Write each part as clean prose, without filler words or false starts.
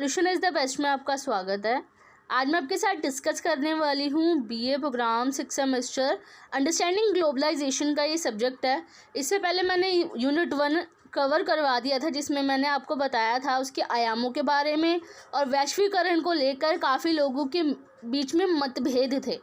Solution is the best में आपका स्वागत है। आज मैं आपके साथ डिस्कस करने वाली हूँ BA program 6 semester understanding globalization का ये सब्जेक्ट है। इससे पहले मैंने यूनिट 1 कवर करवा दिया था, जिसमें मैंने आपको बताया था उसके आयामों के बारे में और वैश्वीकरण को लेकर काफ़ी लोगों के बीच में मतभेद थे।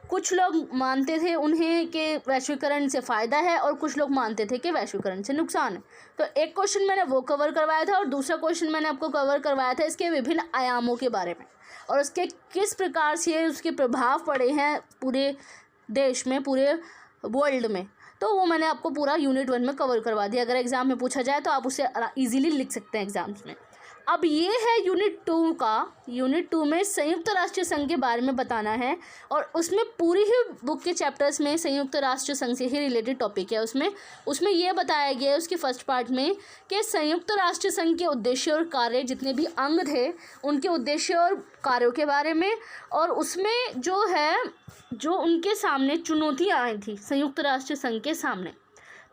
कुछ लोग मानते थे उन्हें कि वैश्वीकरण से फ़ायदा है और कुछ लोग मानते थे कि वैश्वीकरण से नुकसान है। तो एक क्वेश्चन मैंने वो कवर करवाया था और दूसरा क्वेश्चन मैंने आपको कवर करवाया था इसके विभिन्न आयामों के बारे में और उसके किस प्रकार से उसके प्रभाव पड़े हैं पूरे देश में, पूरे वर्ल्ड में। तो वो मैंने आपको पूरा यूनिट 1 में कवर करवा दिया। अगर एग्ज़ाम में पूछा जाए तो आप उसे ईजिली लिख सकते हैं एग्ज़ाम्स में। अब ये है यूनिट 2 का। यूनिट 2 में संयुक्त राष्ट्र संघ के बारे में बताना है और उसमें पूरी ही बुक के चैप्टर्स में संयुक्त राष्ट्र संघ से ही रिलेटेड टॉपिक है। उसमें ये बताया गया है उसके फर्स्ट पार्ट में कि संयुक्त राष्ट्र संघ के उद्देश्य और कार्य, जितने भी अंग थे उनके उद्देश्य और कार्यों के बारे में, और उसमें जो उनके सामने चुनौतियाँ आई थी संयुक्त राष्ट्र संघ के सामने।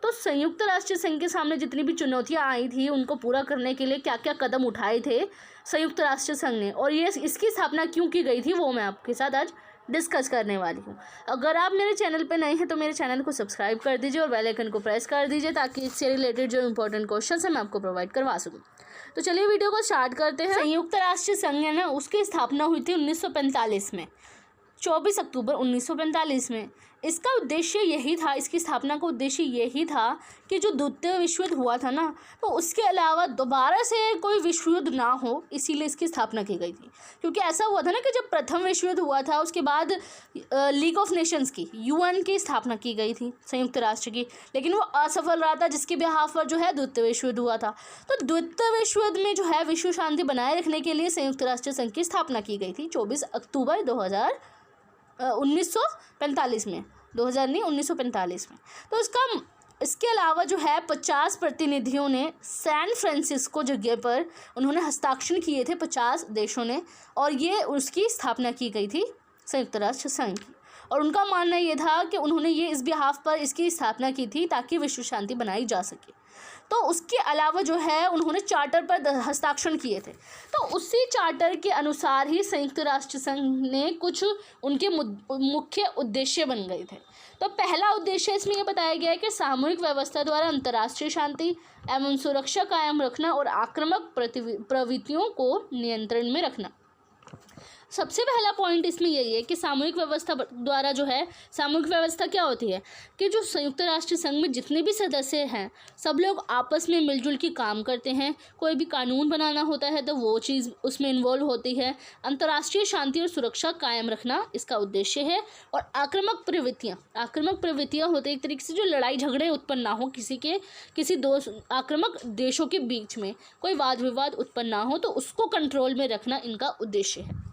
तो संयुक्त राष्ट्र संघ के सामने जितनी भी चुनौतियां आई थी उनको पूरा करने के लिए क्या क्या कदम उठाए थे संयुक्त राष्ट्र संघ ने, और ये इसकी स्थापना क्यों की गई थी, वो मैं आपके साथ आज डिस्कस करने वाली हूँ। अगर आप मेरे चैनल पे नए हैं तो मेरे चैनल को सब्सक्राइब कर दीजिए और बेल आइकन को प्रेस कर दीजिए ताकि इससे रिलेटेड जो इंपॉर्टेंट क्वेश्चन है मैं आपको प्रोवाइड करवा सकूँ। तो चलिए वीडियो को स्टार्ट करते हैं। संयुक्त राष्ट्र संघ है ना, उसकी स्थापना हुई थी 1945 में, 24 अक्टूबर 1945 में। इसका उद्देश्य यही था, इसकी स्थापना का उद्देश्य यही था कि जो द्वितीय विश्व युद्ध हुआ था ना, तो उसके अलावा दोबारा से कोई विश्व युद्ध ना हो, इसीलिए इसकी स्थापना की गई थी। क्योंकि ऐसा हुआ था ना कि जब प्रथम विश्व युद्ध हुआ था उसके बाद लीग ऑफ नेशंस की, यूएन की स्थापना की गई थी संयुक्त राष्ट्र की, लेकिन वो असफल रहा था, जिसके बिहाफ पर जो है द्वितीय विश्व युद्ध हुआ था। तो द्वितीय विश्व युद्ध में जो है विश्व शांति बनाए रखने के लिए संयुक्त राष्ट्र संघ की स्थापना की गई थी 24 अक्टूबर 1945 में, 2000 नहीं 1945 में। तो इसके अलावा जो है 50 प्रतिनिधियों ने सैन फ्रांसिस्को जगह पर उन्होंने हस्ताक्षर किए थे 50 देशों ने, और ये उसकी स्थापना की गई थी संयुक्त राष्ट्र संघ की। और उनका मानना ये था कि उन्होंने ये इस बिहाफ पर इसकी स्थापना की थी ताकि विश्व शांति बनाई जा सके। तो उसके अलावा जो है उन्होंने चार्टर पर हस्ताक्षर किए थे। तो उसी चार्टर के अनुसार ही संयुक्त राष्ट्र संघ ने कुछ उनके मुख्य उद्देश्य बन गए थे। तो पहला उद्देश्य इसमें यह बताया गया है कि सामूहिक व्यवस्था द्वारा अंतर्राष्ट्रीय शांति एवं सुरक्षा कायम रखना और आक्रामक प्रवृत्तियों को नियंत्रण में रखना। सबसे पहला पॉइंट इसमें यही है कि सामूहिक व्यवस्था द्वारा जो है, सामूहिक व्यवस्था क्या होती है कि जो संयुक्त राष्ट्र संघ में जितने भी सदस्य हैं सब लोग आपस में मिलजुल के काम करते हैं। कोई भी कानून बनाना होता है तो वो चीज़ उसमें इन्वॉल्व होती है। अंतर्राष्ट्रीय शांति और सुरक्षा कायम रखना इसका उद्देश्य है। और आक्रामक प्रवृत्तियाँ होती है एक तरीके से जो लड़ाई झगड़े उत्पन्न ना हो, किसी दो आक्रामक देशों के बीच में कोई वाद विवाद उत्पन्न ना हो, तो उसको कंट्रोल में रखना इनका उद्देश्य है।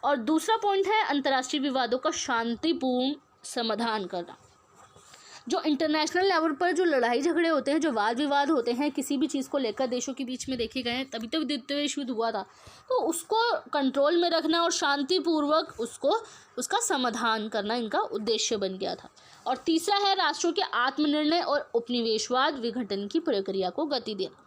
और दूसरा पॉइंट है अंतर्राष्ट्रीय विवादों का शांतिपूर्ण समाधान करना। जो इंटरनेशनल लेवल पर जो लड़ाई झगड़े होते हैं, जो वाद विवाद होते हैं किसी भी चीज़ को लेकर देशों के बीच में देखे गए हैं, तभी तो द्वितीय विश्व युद्ध हुआ था, तो उसको कंट्रोल में रखना और शांतिपूर्वक उसका समाधान करना इनका उद्देश्य बन गया था। और तीसरा है राष्ट्रों के आत्मनिर्णय और उपनिवेशवाद विघटन की प्रक्रिया को गति देना।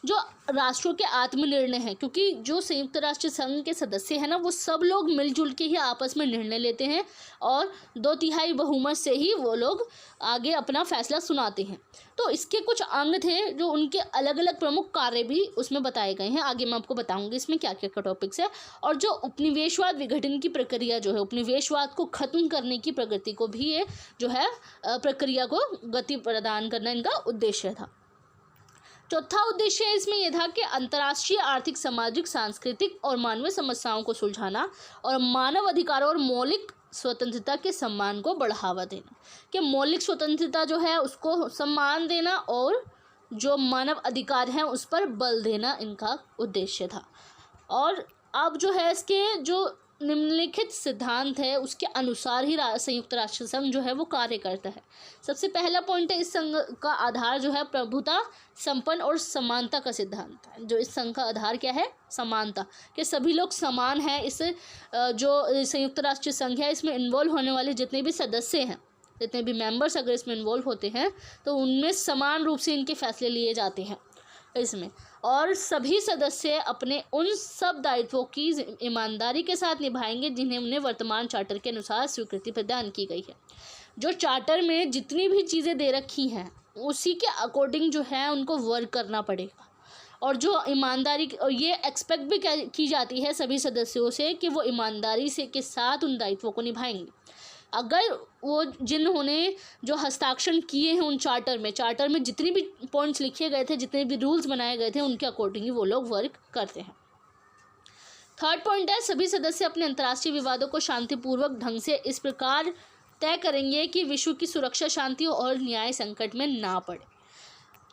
जो राष्ट्रों के आत्मनिर्णय है, क्योंकि जो संयुक्त राष्ट्र संघ के सदस्य हैं ना, वो सब लोग मिलजुल के ही आपस में निर्णय लेते हैं और 2/3 बहुमत से ही वो लोग आगे अपना फैसला सुनाते हैं। तो इसके कुछ अंग थे जो उनके अलग अलग प्रमुख कार्य भी उसमें बताए गए हैं। आगे मैं आपको बताऊंगी इसमें क्या क्या टॉपिक्स है। और जो उपनिवेशवाद विघटन की प्रक्रिया जो है, उपनिवेशवाद को खत्म करने की प्रगति को भी ये जो है प्रक्रिया को गति प्रदान करना इनका उद्देश्य था। चौथा उद्देश्य इसमें यह था कि अंतर्राष्ट्रीय आर्थिक, सामाजिक, सांस्कृतिक और मानवीय समस्याओं को सुलझाना और मानव अधिकारों और मौलिक स्वतंत्रता के सम्मान को बढ़ावा देना। कि मौलिक स्वतंत्रता जो है उसको सम्मान देना और जो मानव अधिकार हैं उस पर बल देना इनका उद्देश्य था। और अब जो है इसके जो निम्नलिखित सिद्धांत है उसके अनुसार ही संयुक्त राष्ट्र संघ जो है वो कार्य करता है। सबसे पहला पॉइंट है इस संघ का आधार जो है प्रभुता, संपन्न और समानता का सिद्धांत है। जो इस संघ का आधार क्या है? समानता, कि सभी लोग समान हैं। इस जो संयुक्त राष्ट्र संघ है इसमें इन्वॉल्व होने वाले जितने भी सदस्य हैं, जितने भी मेंबर्स अगर इसमें इन्वॉल्व होते हैं तो उनमें समान रूप से इनके फैसले लिए जाते हैं। इसमें, और सभी सदस्य अपने उन सब दायित्वों की ईमानदारी के साथ निभाएंगे जिन्हें उन्हें वर्तमान चार्टर के अनुसार स्वीकृति प्रदान की गई है। जो चार्टर में जितनी भी चीज़ें दे रखी हैं उसी के अकॉर्डिंग जो है उनको वर्क करना पड़ेगा, और जो ईमानदारी, और ये एक्सपेक्ट भी की जाती है सभी सदस्यों से कि वो ईमानदारी से के साथ उन दायित्वों को निभाएंगे। अगर वो जिन्होंने जो हस्ताक्षर किए हैं उन चार्टर में जितनी भी पॉइंट्स लिखे गए थे, जितने भी रूल्स बनाए गए थे, उनके अकॉर्डिंग ही वो लोग वर्क करते हैं। थर्ड पॉइंट है, सभी सदस्य अपने अंतर्राष्ट्रीय विवादों को शांतिपूर्वक ढंग से इस प्रकार तय करेंगे कि विश्व की सुरक्षा, शांति और न्याय संकट में ना पड़े।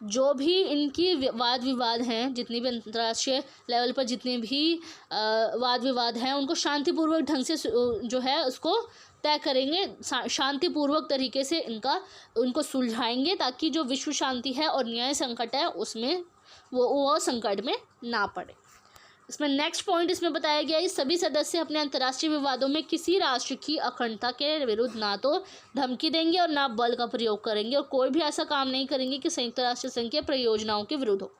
जो भी इनकी वाद विवाद हैं, जितनी भी अंतर्राष्ट्रीय लेवल पर जितने भी वाद विवाद हैं, उनको शांतिपूर्वक ढंग से जो है उसको तय करेंगे, शांतिपूर्वक तरीके से उनको सुलझाएंगे, ताकि जो विश्व शांति है और न्याय संकट है उसमें वो संकट में ना पड़े। इसमें नेक्स्ट पॉइंट इसमें बताया गया है, सभी सदस्य अपने अंतर्राष्ट्रीय विवादों में किसी राष्ट्र की अखंडता के विरुद्ध ना तो धमकी देंगे और ना बल का प्रयोग करेंगे, और कोई भी ऐसा काम नहीं करेंगे कि संयुक्त राष्ट्र संघ के प्रयोजनाओं के विरुद्ध हो।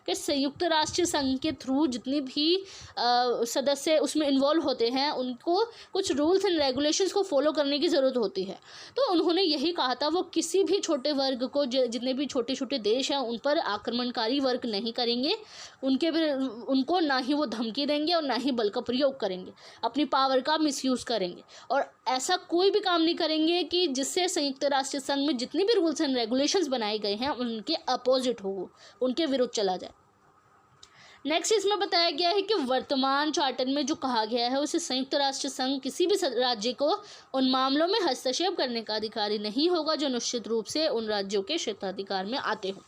कि संयुक्त राष्ट्र संघ के थ्रू जितनी भी सदस्य उसमें इन्वॉल्व होते हैं उनको कुछ रूल्स एंड रेगुलेशंस को फॉलो करने की ज़रूरत होती है। तो उन्होंने यही कहा था, वो किसी भी छोटे वर्ग को, जितने भी छोटे छोटे देश हैं उन पर आक्रमणकारी वर्क नहीं करेंगे, उनको ना ही वो धमकी देंगे और ना ही बल का प्रयोग करेंगे, अपनी पावर का मिसयूज़ करेंगे, और ऐसा कोई भी काम नहीं करेंगे कि जिससे संयुक्त राष्ट्र संघ में जितनी भी रूल्स एंड रेगुलेशंस बनाए गए हैं उनके अपोजिट हो, उनके विरुद्ध चला जाए। नेक्स्ट इसमें बताया गया है कि वर्तमान चार्टर में जो कहा गया है उसे संयुक्त राष्ट्र संघ किसी भी राज्य को उन मामलों में हस्तक्षेप करने का अधिकारी नहीं होगा जो निश्चित रूप से उन राज्यों के क्षेत्राधिकार में आते हों।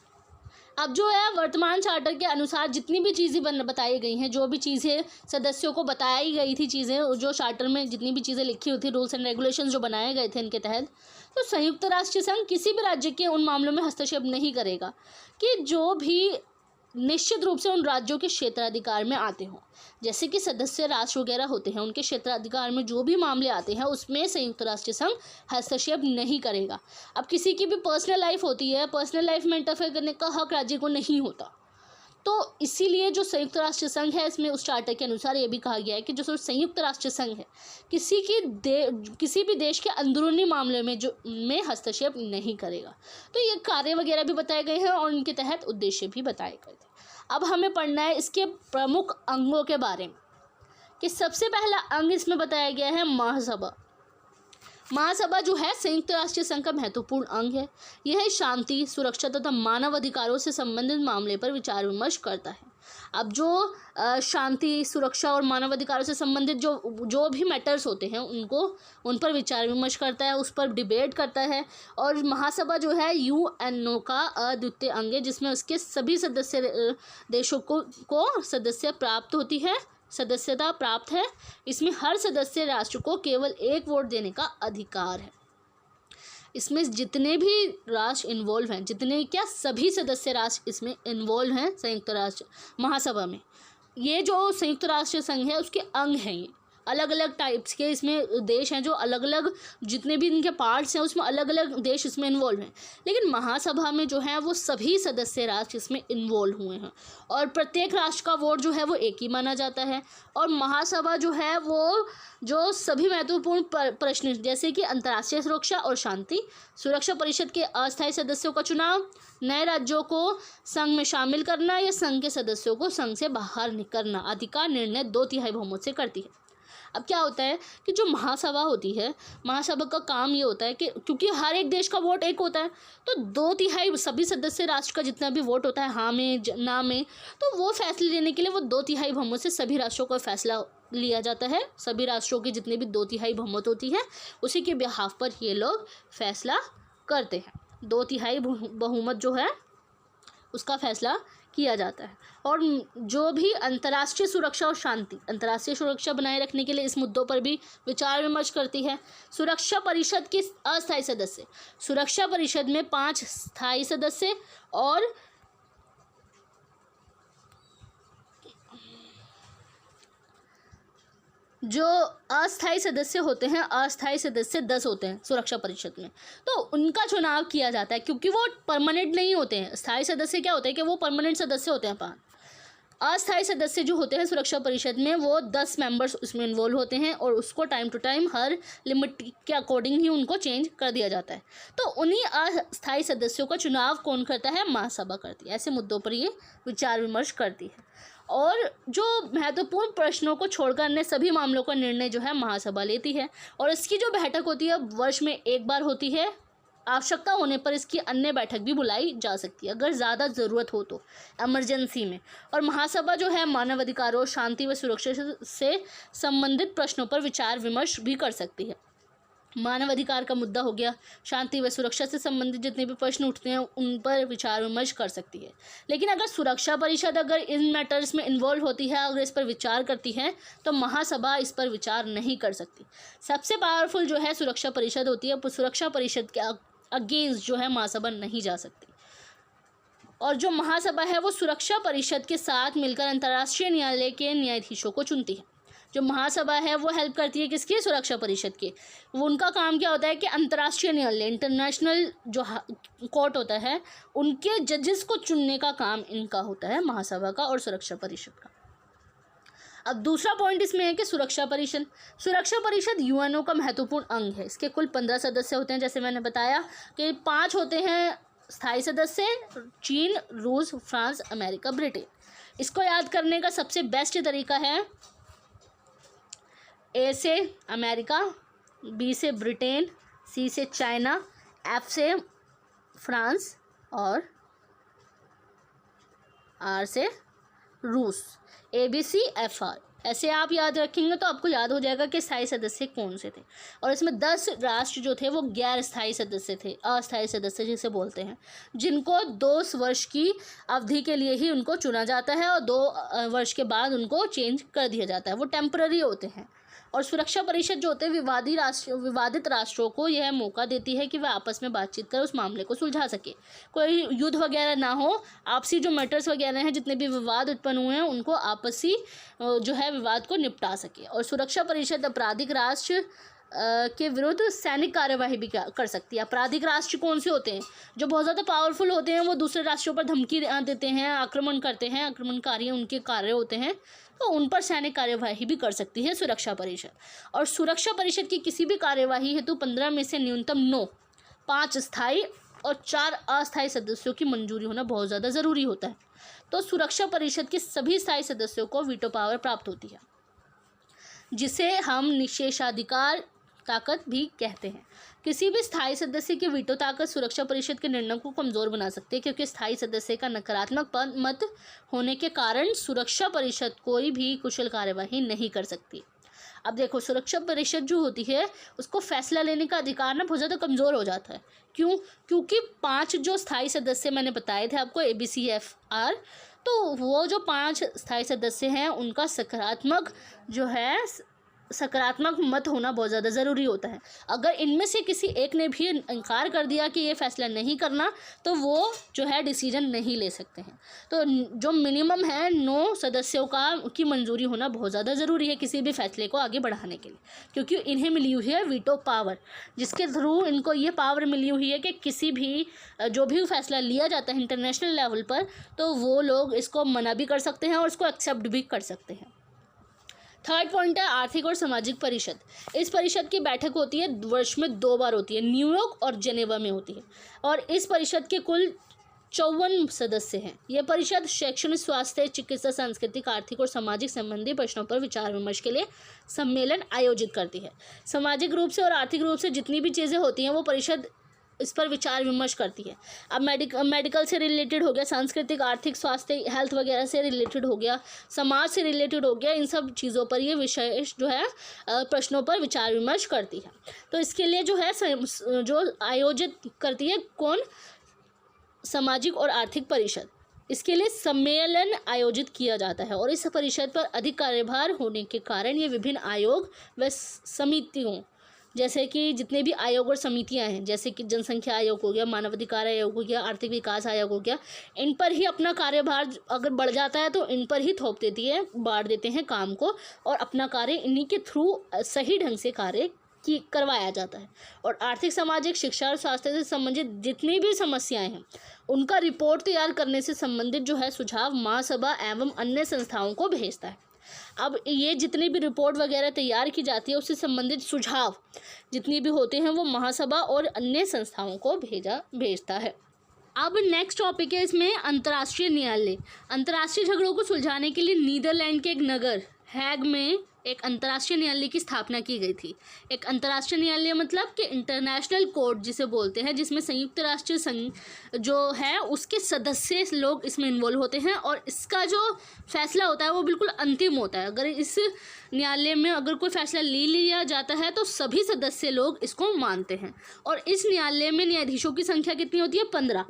अब जो है वर्तमान चार्टर के अनुसार जितनी भी चीज़ें बताई गई हैं, जो भी चीज़ें सदस्यों को बताई गई थी, चीज़ें जो चार्टर में जितनी भी चीज़ें लिखी हुई थी, रूल्स एंड रेगुलेशंस जो बनाए गए थे इनके तहत, तो संयुक्त राष्ट्र संघ किसी भी राज्य के उन मामलों में हस्तक्षेप नहीं करेगा कि जो भी निश्चित रूप से उन राज्यों के क्षेत्राधिकार में आते हों। जैसे कि सदस्य राष्ट्र वगैरह होते हैं, उनके क्षेत्राधिकार में जो भी मामले आते हैं उसमें संयुक्त राष्ट्र संघ हस्तक्षेप नहीं करेगा। अब किसी की भी पर्सनल लाइफ होती है, पर्सनल लाइफ में इंटरफेयर करने का हक राज्य को नहीं होता। तो इसीलिए जो संयुक्त राष्ट्र संघ है, इसमें उस चार्टर के अनुसार ये भी कहा गया है कि जो संयुक्त राष्ट्र संघ है किसी भी देश के अंदरूनी मामले में हस्तक्षेप नहीं करेगा। तो ये कार्य वगैरह भी बताए गए हैं और उनके तहत उद्देश्य भी बताए गए थे। अब हमें पढ़ना है इसके प्रमुख अंगों के बारे में, कि सबसे पहला अंग इसमें बताया गया है महासभा। महासभा जो है संयुक्त राष्ट्र संघ का महत्वपूर्ण अंग है। यह शांति, सुरक्षा तथा मानव अधिकारों से संबंधित मामले पर विचार विमर्श करता है। अब जो शांति, सुरक्षा और मानव अधिकारों से संबंधित जो भी मैटर्स होते हैं उन पर विचार विमर्श करता है, उस पर डिबेट करता है। और महासभा जो है यूएनओ का अद्वितीय अंग है, जिसमें उसके सभी सदस्य देशों को सदस्यता प्राप्त है। इसमें हर सदस्य राष्ट्र को केवल एक वोट देने का अधिकार है। इसमें जितने भी राष्ट्र इन्वॉल्व हैं, सभी सदस्य राष्ट्र इसमें इन्वॉल्व हैं संयुक्त राष्ट्र महासभा में। ये जो संयुक्त राष्ट्र संघ है उसके अंग हैं, ये अलग अलग टाइप्स के इसमें देश हैं, जो अलग अलग जितने भी इनके पार्ट्स हैं उसमें अलग अलग देश इसमें इन्वॉल्व हैं। लेकिन महासभा में जो है वो सभी सदस्य राष्ट्र इसमें इन्वॉल्व हुए हैं, और प्रत्येक राष्ट्र का वोट जो है वो एक ही माना जाता है। और महासभा जो है वो जो सभी महत्वपूर्ण प्रश्न, जैसे कि अंतर्राष्ट्रीय सुरक्षा और शांति, सुरक्षा परिषद के अस्थायी सदस्यों का चुनाव, नए राज्यों को संघ में शामिल करना या संघ के सदस्यों को संघ से बाहर करना आदि का निर्णय 2/3 बहुमत से करती है। अब क्या होता है कि जो महासभा होती है, महासभा का काम ये होता है कि क्योंकि हर एक देश का वोट एक होता है, तो 2/3 सभी सदस्य राष्ट्र का जितना भी वोट होता है, हाँ में ना में, तो वो फैसले लेने के लिए वो 2/3 बहुमत से सभी राष्ट्रों का फैसला लिया जाता है। सभी राष्ट्रों की जितनी भी 2/3 बहुमत होती है उसी के बिहाफ पर ये लोग फैसला करते हैं। 2/3 बहुमत जो है उसका फैसला किया जाता है। और जो भी अंतर्राष्ट्रीय सुरक्षा और शांति, अंतर्राष्ट्रीय सुरक्षा बनाए रखने के लिए इस मुद्दों पर भी विचार विमर्श करती है। सुरक्षा परिषद के अस्थायी सदस्य, सुरक्षा परिषद में 5 स्थायी सदस्य और जो अस्थायी सदस्य होते हैं, अस्थायी सदस्य 10 होते हैं सुरक्षा परिषद में, तो उनका चुनाव किया जाता है क्योंकि वो परमानेंट नहीं होते हैं। स्थायी सदस्य क्या होते हैं कि वो परमानेंट सदस्य होते हैं। अस्थायी सदस्य जो होते हैं सुरक्षा परिषद में, वो 10 मेंबर्स उसमें इन्वॉल्व होते हैं और उसको टाइम टू टाइम हर लिमिट के अकॉर्डिंग ही उनको चेंज कर दिया जाता है। तो उन्हीं अस्थायी सदस्यों का चुनाव कौन करता है? महासभा करती है। ऐसे मुद्दों पर ये विचार विमर्श करती है और जो महत्वपूर्ण प्रश्नों को छोड़कर अन्य सभी मामलों का निर्णय जो है महासभा लेती है। और इसकी जो बैठक होती है वर्ष में एक बार होती है। आवश्यकता होने पर इसकी अन्य बैठक भी बुलाई जा सकती है अगर ज़्यादा ज़रूरत हो तो, इमरजेंसी में। और महासभा जो है मानवाधिकारों, शांति व सुरक्षा से संबंधित प्रश्नों पर विचार विमर्श भी कर सकती है। मानवाधिकार का मुद्दा हो गया, शांति व सुरक्षा से संबंधित जितने भी प्रश्न उठते हैं उन पर विचार विमर्श कर सकती है। लेकिन अगर सुरक्षा परिषद अगर इन मैटर्स में इन्वॉल्व होती है, अगर इस पर विचार करती है, तो महासभा इस पर विचार नहीं कर सकती। सबसे पावरफुल जो है सुरक्षा परिषद होती है, सुरक्षा परिषद के अगेंस्ट जो है महासभा नहीं जा सकती। और जो महासभा है वो सुरक्षा परिषद के साथ मिलकर अंतर्राष्ट्रीय न्यायालय के न्यायाधीशों को चुनती है। जो महासभा है वो हेल्प करती है किसकी? सुरक्षा परिषद के। वो उनका काम क्या होता है कि अंतर्राष्ट्रीय न्यायालय, इंटरनेशनल जो कोर्ट होता है, उनके जजेस को चुनने का काम इनका होता है, महासभा का और सुरक्षा परिषद का। अब दूसरा पॉइंट इसमें है कि सुरक्षा परिषद यूएनओ का महत्वपूर्ण अंग है। इसके कुल 15 सदस्य होते हैं, जैसे मैंने बताया कि 5 होते हैं स्थायी सदस्य, चीन, रूस, फ्रांस, अमेरिका, ब्रिटेन। इसको याद करने का सबसे बेस्ट तरीका है ए से अमेरिका, बी से ब्रिटेन, सी से चाइना, एफ से फ्रांस और आर से रूस। ABCFR ऐसे आप याद रखेंगे तो आपको याद हो जाएगा कि स्थायी सदस्य कौन से थे। और इसमें 10 राष्ट्र जो थे वो गैर स्थायी सदस्य थे, अस्थायी सदस्य जिसे बोलते हैं, जिनको 2 वर्ष की अवधि के लिए ही उनको चुना जाता है और 2 वर्ष के बाद उनको चेंज कर दिया जाता है। वो टेम्पररी होते हैं। और सुरक्षा परिषद जो होते हैं विवादित राष्ट्रों को यह मौका देती है कि वह आपस में बातचीत कर उस मामले को सुलझा सके, कोई युद्ध वगैरह ना हो, आपसी जो मैटर्स वगैरह हैं, जितने भी विवाद उत्पन्न हुए हैं, उनको आपसी जो है विवाद को निपटा सके। और सुरक्षा परिषद आपराधिक राष्ट्र के विरुद्ध सैनिक कार्यवाही भी कर सकती है। आपराधिक राष्ट्र कौन से होते हैं? जो बहुत ज़्यादा पावरफुल होते हैं, वो दूसरे राष्ट्रों पर धमकी देते हैं, आक्रमण करते हैं, आक्रमणकारी उनके कार्य होते हैं, तो उन पर सैनिक कार्यवाही भी कर सकती है सुरक्षा परिषद। और सुरक्षा परिषद की किसी भी कार्यवाही हेतु 15 में से न्यूनतम 9, 5 स्थायी और 4 अस्थायी सदस्यों की मंजूरी होना बहुत ज़्यादा ज़रूरी होता है। तो सुरक्षा परिषद के सभी स्थायी सदस्यों को वीटो पावर प्राप्त होती है, जिसे हम निषेधाधिकार ताकत भी कहते हैं। किसी भी स्थायी सदस्य की वीटो ताकत सुरक्षा परिषद के निर्णय को कमज़ोर बना सकती है, क्योंकि स्थायी सदस्य का नकारात्मक मत होने के कारण सुरक्षा परिषद कोई भी कुशल कार्यवाही नहीं कर सकती। अब देखो, सुरक्षा परिषद जो होती है उसको फैसला लेने का अधिकार ना बहुत ज़्यादा कमज़ोर हो जाता है। क्यों? क्योंकि 5 जो स्थायी सदस्य मैंने बताए थे आपको, ABCFR, तो वो जो 5 स्थायी सदस्य हैं उनका सकारात्मक मत होना बहुत ज़्यादा ज़रूरी होता है। अगर इनमें से किसी एक ने भी इनकार कर दिया कि ये फैसला नहीं करना, तो वो जो है डिसीजन नहीं ले सकते हैं। तो जो मिनिमम है 9 सदस्यों की मंजूरी होना बहुत ज़्यादा ज़रूरी है किसी भी फैसले को आगे बढ़ाने के लिए, क्योंकि इन्हें मिली हुई है वीटो पावर, जिसके थ्रू इनको ये पावर मिली हुई है कि किसी भी जो भी फैसला लिया जाता है इंटरनेशनल लेवल पर, तो वो लोग इसको मना भी कर सकते हैं और इसको एक्सेप्ट भी कर सकते हैं। थर्ड पॉइंट है आर्थिक और सामाजिक परिषद। इस परिषद की बैठक होती है वर्ष में 2 बार होती है, न्यूयॉर्क और जेनेवा में होती है। और इस परिषद के कुल 54 सदस्य हैं। यह परिषद शैक्षणिक, स्वास्थ्य, चिकित्सा, सांस्कृतिक, आर्थिक और सामाजिक संबंधी प्रश्नों पर विचार विमर्श के लिए सम्मेलन आयोजित करती है। सामाजिक रूप से और आर्थिक रूप से जितनी भी चीज़ें होती हैं वो परिषद इस पर विचार विमर्श करती है। अब मेडिकल से रिलेटेड हो गया, सांस्कृतिक, आर्थिक, स्वास्थ्य, हेल्थ वगैरह से रिलेटेड हो गया, समाज से रिलेटेड हो गया, इन सब चीज़ों पर ये विशेष जो है प्रश्नों पर विचार विमर्श करती है। तो इसके लिए जो है जो आयोजित करती है कौन? सामाजिक और आर्थिक परिषद। इसके लिए सम्मेलन आयोजित किया जाता है और इस परिषद पर अधिक कार्यभार होने के कारण ये विभिन्न आयोग व समितियों जैसे कि जितने भी आयोग और समितियां हैं, जैसे कि जनसंख्या आयोग हो गया, मानवाधिकार आयोग हो गया, आर्थिक विकास आयोग हो गया, इन पर ही अपना कार्यभार अगर बढ़ जाता है तो इन पर ही थोप देती है, बांट देते हैं काम को, और अपना कार्य इन्हीं के थ्रू सही ढंग से कार्य की करवाया जाता है। और आर्थिक, सामाजिक, शिक्षा और स्वास्थ्य से संबंधित जितनी भी समस्याएं हैं उनका रिपोर्ट तैयार करने से संबंधित जो है सुझाव महासभा एवं अन्य संस्थाओं को भेजता है। अब ये जितनी भी रिपोर्ट वगैरह तैयार की जाती है उससे संबंधित सुझाव जितनी भी होते हैं वो महासभा और अन्य संस्थाओं को भेजता है। अब नेक्स्ट टॉपिक है इसमें अंतर्राष्ट्रीय न्यायालय। अंतर्राष्ट्रीय झगड़ों को सुलझाने के लिए नीदरलैंड के एक नगर हैग में एक अंतर्राष्ट्रीय न्यायालय की स्थापना की गई थी। एक अंतर्राष्ट्रीय न्यायालय मतलब कि इंटरनेशनल कोर्ट जिसे बोलते हैं, जिसमें संयुक्त राष्ट्र संघ जो है उसके सदस्य लोग इसमें इन्वॉल्व होते हैं, और इसका जो फैसला होता है वो बिल्कुल अंतिम होता है। अगर इस न्यायालय में अगर कोई फैसला ले लिया जाता है तो सभी सदस्य लोग इसको मानते हैं। और इस न्यायालय में न्यायाधीशों की संख्या कितनी होती है? 15,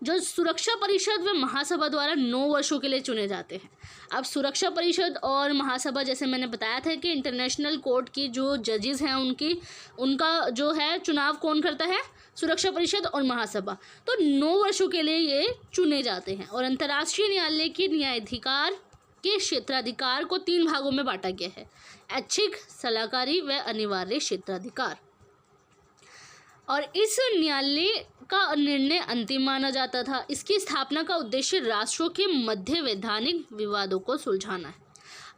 जो सुरक्षा परिषद व महासभा द्वारा 9 वर्षों के लिए चुने जाते हैं। अब सुरक्षा परिषद और महासभा, जैसे मैंने बताया था कि इंटरनेशनल कोर्ट की जो जजेस हैं उनका जो है चुनाव कौन करता है? सुरक्षा परिषद और महासभा। तो 9 वर्षों के लिए ये चुने जाते हैं। और अंतर्राष्ट्रीय न्यायालय की न्यायाधिकार के क्षेत्राधिकार को 3 भागों में बांटा गया है: ऐच्छिक, सलाहकारी व अनिवार्य क्षेत्राधिकार। और इस न्यायालय का निर्णय अंतिम माना जाता था। इसकी स्थापना का उद्देश्य राष्ट्रों के मध्य वैधानिक विवादों को सुलझाना है।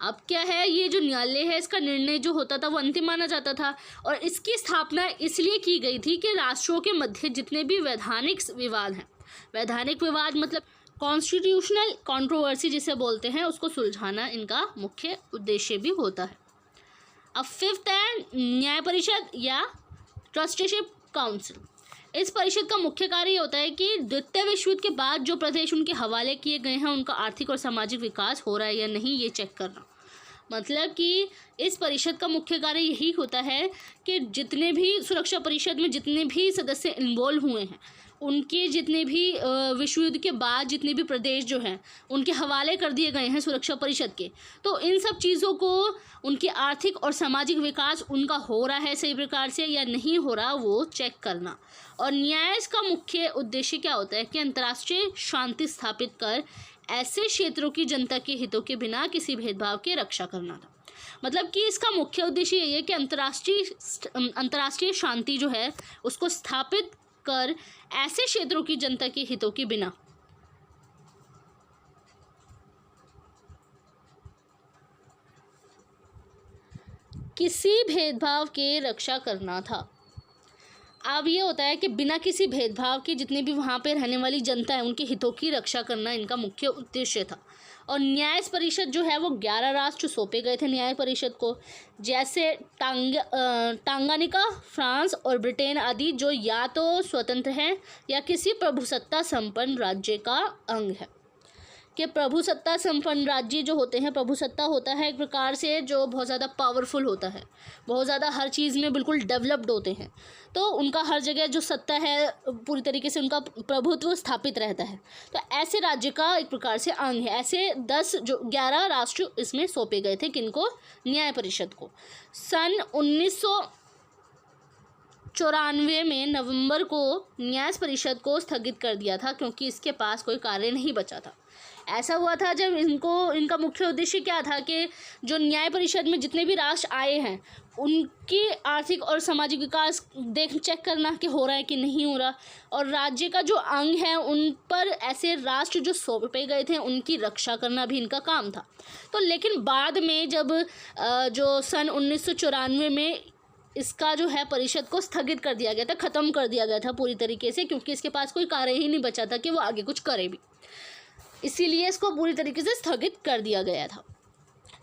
अब क्या है, ये जो न्यायालय है इसका निर्णय जो होता था वो अंतिम माना जाता था, और इसकी स्थापना इसलिए की गई थी कि राष्ट्रों के मध्य जितने भी वैधानिक विवाद हैं, वैधानिक विवाद मतलब कॉन्स्टिट्यूशनल कंट्रोवर्सी जिसे बोलते हैं, उसको सुलझाना इनका मुख्य उद्देश्य भी होता है। अब 5th है न्याय परिषद या ट्रस्टीशिप काउंसिल। इस परिषद का मुख्य कार्य होता है कि द्वितीय विश्व युद्ध के बाद जो प्रदेश उनके हवाले किए गए हैं उनका आर्थिक और सामाजिक विकास हो रहा है या नहीं, ये चेक करना। मतलब कि इस परिषद का मुख्य कार्य यही होता है कि जितने भी सुरक्षा परिषद में जितने भी सदस्य इन्वॉल्व हुए हैं उनके जितने भी विश्व युद्ध के बाद जितने भी प्रदेश जो हैं उनके हवाले कर दिए गए हैं सुरक्षा परिषद के, तो इन सब चीज़ों को उनकी आर्थिक और सामाजिक विकास उनका हो रहा है सही प्रकार से या नहीं हो रहा वो चेक करना। और न्याय का मुख्य उद्देश्य क्या होता है कि अंतर्राष्ट्रीय शांति स्थापित कर ऐसे क्षेत्रों की जनता के हितों के बिना किसी भेदभाव की रक्षा करना था। मतलब कि इसका मुख्य उद्देश्य यही है कि अंतर्राष्ट्रीय शांति जो है उसको स्थापित कर ऐसे क्षेत्रों की जनता के हितों के बिना किसी भेदभाव के रक्षा करना था। अब ये होता है कि बिना किसी भेदभाव के जितने भी वहाँ पे रहने वाली जनता है उनके हितों की रक्षा करना इनका मुख्य उद्देश्य था। और न्याय परिषद जो है वो 11 राष्ट्र सौंपे गए थे न्याय परिषद को, जैसे टांगानिका, फ्रांस और ब्रिटेन आदि, जो या तो स्वतंत्र हैं या किसी प्रभुसत्ता संपन्न राज्य का अंग है। कि प्रभुसत्ता संपन्न राज्य जो होते हैं, प्रभुसत्ता होता है एक प्रकार से जो बहुत ज़्यादा पावरफुल होता है, बहुत ज़्यादा हर चीज़ में बिल्कुल डेवलप्ड होते हैं, तो उनका हर जगह जो सत्ता है पूरी तरीके से उनका प्रभुत्व स्थापित रहता है। तो ऐसे राज्य का एक प्रकार से अंग है। ऐसे 11 राष्ट्र इसमें सौंपे गए थे किनको? न्याय परिषद को। सन 1994 में नवंबर को न्याय परिषद को स्थगित कर दिया था क्योंकि इसके पास कोई कार्य नहीं बचा था। ऐसा हुआ था जब इनका मुख्य उद्देश्य क्या था कि जो न्याय परिषद में जितने भी राष्ट्र आए हैं उनकी आर्थिक और सामाजिक विकास चेक करना कि हो रहा है कि नहीं हो रहा, और राज्य का जो अंग है उन पर ऐसे राष्ट्र जो सौंपे गए थे उनकी रक्षा करना भी इनका काम था। तो लेकिन बाद में जब जो सन 1994 में इसका जो है परिषद को स्थगित कर दिया गया था, ख़त्म कर दिया गया था पूरी तरीके से, क्योंकि इसके पास कोई कार्य ही नहीं बचा था कि वो आगे कुछ करे भी, इसीलिए इसको पूरी तरीके से स्थगित कर दिया गया था।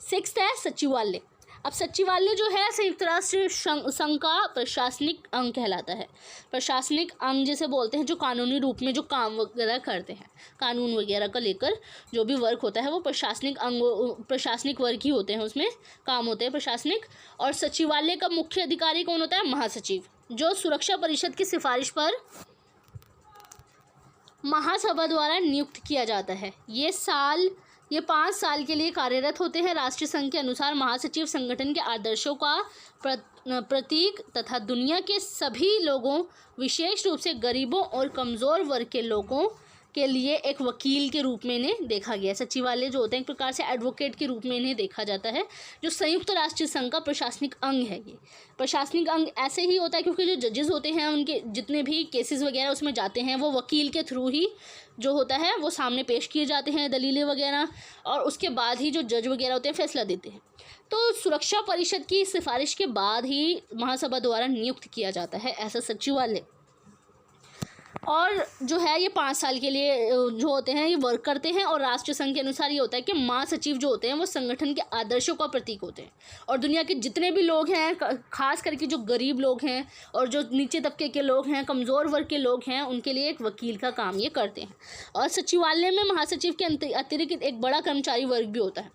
6th है सचिवालय। अब सचिवालय जो है संयुक्त राष्ट्र संघ का प्रशासनिक अंग कहलाता है। प्रशासनिक अंग जिसे बोलते हैं जो कानूनी रूप में जो काम वगैरह करते हैं, कानून वगैरह का लेकर जो भी वर्क होता है वो प्रशासनिक वर्क ही होते हैं, उसमें काम होते हैं प्रशासनिक। और सचिवालय का मुख्य अधिकारी कौन होता है? महासचिव, जो सुरक्षा परिषद की सिफारिश पर महासभा द्वारा नियुक्त किया जाता है। ये साल ये 5 साल के लिए कार्यरत होते हैं। राष्ट्रीय संघ के अनुसार महासचिव संगठन के आदर्शों का प्रतीक तथा दुनिया के सभी लोगों, विशेष रूप से गरीबों और कमज़ोर वर्ग के लोगों के लिए एक वकील के रूप में इन्हें देखा गया है। सचिवालय जो होते हैं एक प्रकार से एडवोकेट के रूप में इन्हें देखा जाता है, जो संयुक्त राष्ट्र संघ का प्रशासनिक अंग है। ये प्रशासनिक अंग ऐसे ही होता है क्योंकि जो जजेस होते हैं उनके जितने भी केसेस वगैरह उसमें जाते हैं वो वकील के थ्रू ही जो होता है वो सामने पेश किए जाते हैं, दलीलें वगैरह, और उसके बाद ही जो जज वगैरह होते हैं फैसला देते हैं। तो सुरक्षा परिषद की सिफारिश के बाद ही महासभा द्वारा नियुक्त किया जाता है ऐसा सचिवालय। और जो है ये 5 साल के लिए जो होते हैं ये वर्क करते हैं। और राष्ट्रीय संघ के अनुसार ये होता है कि महासचिव जो होते हैं वो संगठन के आदर्शों का प्रतीक होते हैं, और दुनिया के जितने भी लोग हैं, खास करके जो गरीब लोग हैं और जो नीचे तबके के लोग हैं, कमज़ोर वर्ग के लोग हैं, उनके लिए एक वकील का काम ये करते हैं। और सचिवालय में महासचिव के अतिरिक्त एक बड़ा कर्मचारी वर्ग भी होता है।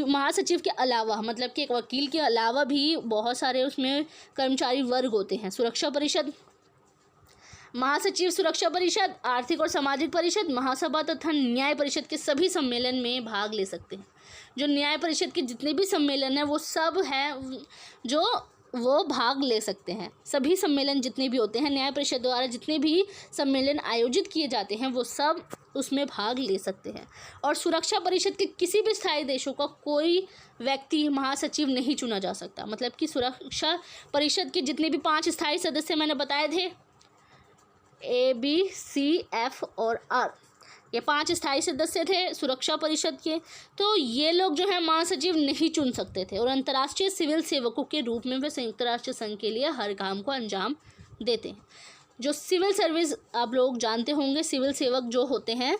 महासचिव के अलावा, मतलब कि एक वकील के अलावा भी बहुत सारे उसमें कर्मचारी वर्ग होते हैं। सुरक्षा परिषद, महासचिव सुरक्षा परिषद, आर्थिक और सामाजिक परिषद, महासभा तथा न्याय परिषद के सभी सम्मेलन में भाग ले सकते हैं। जो न्याय परिषद के जितने भी सम्मेलन हैं वो सब हैं जो वो भाग ले सकते हैं। सभी सम्मेलन जितने भी होते हैं न्याय परिषद द्वारा जितने भी सम्मेलन आयोजित किए जाते हैं वो सब उसमें भाग ले सकते हैं। और सुरक्षा परिषद के किसी भी स्थायी देशों का कोई व्यक्ति महासचिव नहीं चुना जा सकता। मतलब कि सुरक्षा परिषद के जितने भी 5 स्थायी सदस्य मैंने बताए थे, ABCF और R, ये 5 स्थायी सदस्य थे सुरक्षा परिषद के। तो ये लोग जो है महासचिव नहीं चुन सकते थे, और अंतर्राष्ट्रीय सिविल सेवकों के रूप में वे संयुक्त राष्ट्र संघ के लिए हर काम को अंजाम देते हैं। जो सिविल सर्विस आप लोग जानते होंगे, सिविल सेवक जो होते हैं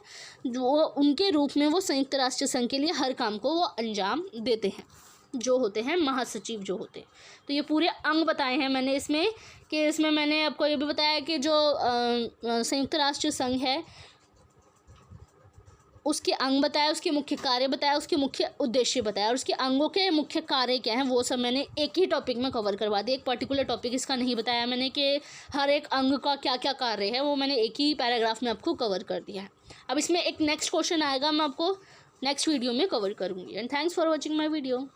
जो उनके रूप में वो संयुक्त राष्ट्र संघ के लिए हर काम को वो अंजाम देते हैं, जो होते हैं महासचिव जो होते हैं। तो ये पूरे अंग बताए हैं मैंने इसमें, कि इसमें मैंने आपको ये भी बताया कि जो संयुक्त राष्ट्र संघ है उसके अंग बताया, उसके मुख्य कार्य बताया, उसके मुख्य उद्देश्य बताया, और उसके अंगों के मुख्य कार्य क्या हैं वो सब मैंने एक ही टॉपिक में कवर करवा दिया। एक पर्टिकुलर टॉपिक इसका नहीं बताया मैंने कि हर एक अंग का क्या क्या कार्य है, वो मैंने एक ही पैराग्राफ में आपको कवर कर दिया है। अब इसमें एक नेक्स्ट क्वेश्चन आएगा, मैं आपको नेक्स्ट वीडियो में कवर करूँगी। And thanks for watching my video.